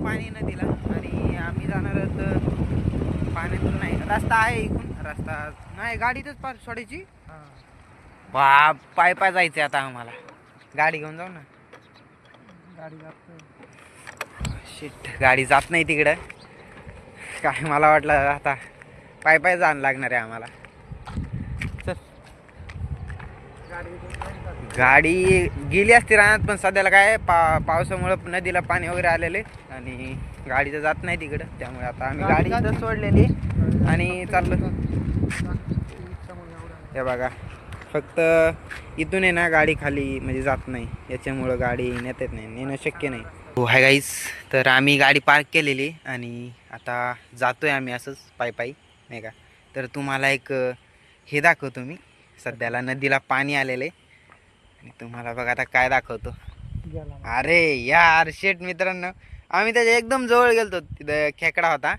पाणी नदीला आणि आम्ही जाणार आहोत पाण्यातून. नाही रस्ता आहे इकडून, रस्ता नाही गाडीतच पार सोडायची. बाप पाय पाय जायचं आता आम्हाला. गाडी घेऊन जाऊ ना. गाडी जात शिट गाडी जात नाही तिकडं. काय मला वाटलं आता पाय पाय जाणं लागणार आहे आम्हाला. चल गाडी गेली असती रानात, पण सध्याला काय पावसामुळे नदीला पाणी वगैरे आलेले आणि गाडी तर जात नाही तिकडं. त्यामुळे आता आम्ही गाडी इथं सोडलेली आणि चाललो. हे बघा फक्त इथून आहे ना गाडी खाली म्हणजे जात नाही, याच्यामुळं गाडी नेता येत नाही, नेणं शक्य नाही. हो हाय गाईस, तर आम्ही गाडी पार्क केलेली आणि आता जातोय आम्ही असंच पायी पायी नाही का. तर तुम्हाला एक हे दाखवतो मी. सध्याला नदीला पाणी आलेले आणि तुम्हाला बघा आता काय दाखवतो. अरे यार शेट मित्रांनो, आम्ही त्याच्या एकदम जवळ गेलतो. तिथं खेकडा होता,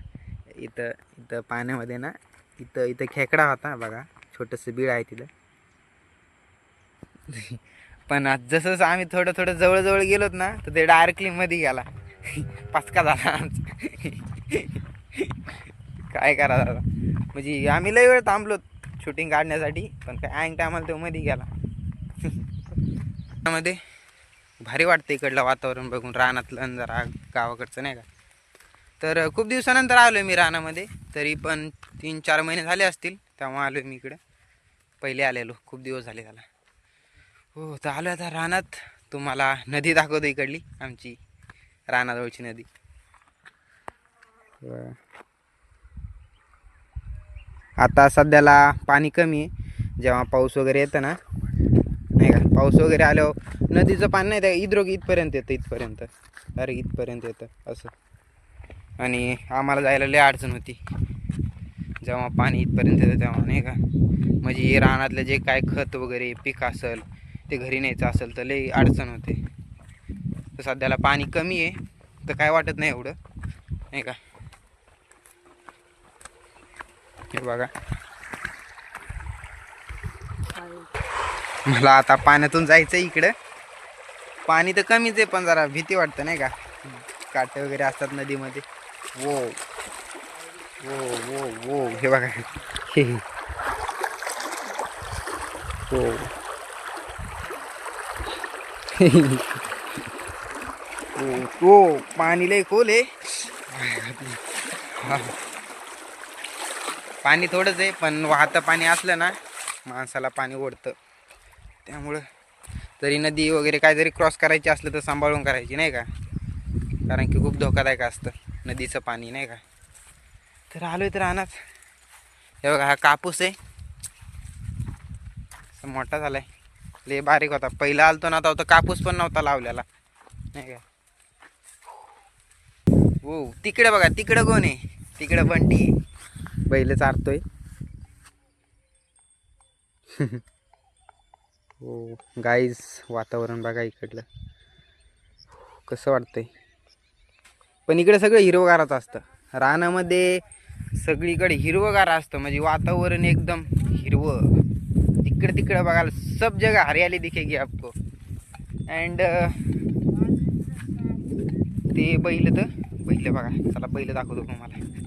इथं इथं पाण्यामध्ये ना, इथं इथं खेकडा होता बघा. छोटंसं बीळ आहे तिथं. पण जसं आम्ही थोडं थोडं जवळ जवळ गेलोत ना, तर ते डायरेक्टली मध्ये गेला. पचका झाला काय करा दादा. म्हणजे आम्ही लय वेळ थांबलो शूटिंग काढण्यासाठी, पण काय ऐन टायमाला तो मध्ये गेला. मध्ये भारी वाटतं इकडलं वातावरण बघून, रानातलं जरा गावाकडचं नाही का. तर खूप दिवसानंतर आलो मी रानामध्ये, तरी पण 3-4 महिने झाले असतील तेव्हा आलो मी इकडे. पहिले आलेलो खूप दिवस झाले त्याला. हो तर आलो आता रानात. तुम्हाला नदी दाखवतो इकडली आमची रानाजवळची नदी. आता सध्याला पाणी कमी आहे. जेव्हा पाऊस वगैरे येतं ना नाही का, पाऊस वगैरे आल्यावर नदीचं पाणी नाही त्या इथपर्यंत येतं, इथपर्यंत अरे इथपर्यंत येतं असं. आणि आम्हाला जायला लय अडचण होती जेव्हा पाणी इथपर्यंत येतं तेव्हा नाही का. म्हणजे रानातलं जे काय खत वगैरे पीक असेल ते घरी न्यायचं असेल तर लई अडचण होते. तर सध्याला पाणी कमी आहे तर काय वाटत नाही एवढं नाही का. हे बघा मला आता पाण्यातून जायचं इकडं. पाणी तर कमीच आहे पण जरा भीती वाटतं नाही का, काटे वगैरे असतात नदीमध्ये. वो वो वो वो हे बघा हो हो पाणी लय खोल आहे. पाणी थोडंच आहे पण वाहतं पाणी असलं ना माणसाला पाणी ओढतं. त्यामुळं जरी नदी वगैरे काय जरी क्रॉस करायची असलं तर सांभाळून करायची नाही का, कारण की खूप धोकादायक असतं नदीचं पाणी नाही का. तर आलोय तर रानात. हे बघा हा कापूस आहे, मोठा झालाय. लय बारीक होता पहिला आलतो ना, तर कापूस पण नव्हता लावलेला नाही का. हो तिकडे बघा, तिकडं कोण आहे, तिकडं बंटी बैल चारतोय. हो गाईज वातावरण बघा इकडलं कसं वाटतंय. पण इकडे सगळं हिरवगाराच असतं रानामध्ये, सगळीकडे हिरवगार असतं म्हणजे वातावरण एकदम हिरवं. तिकडे तिकडे बघायला सब जगह हरियाली दिखेगी आपको. अँड ते बैल बघा, चला बैल दाखवतो तुम्हाला.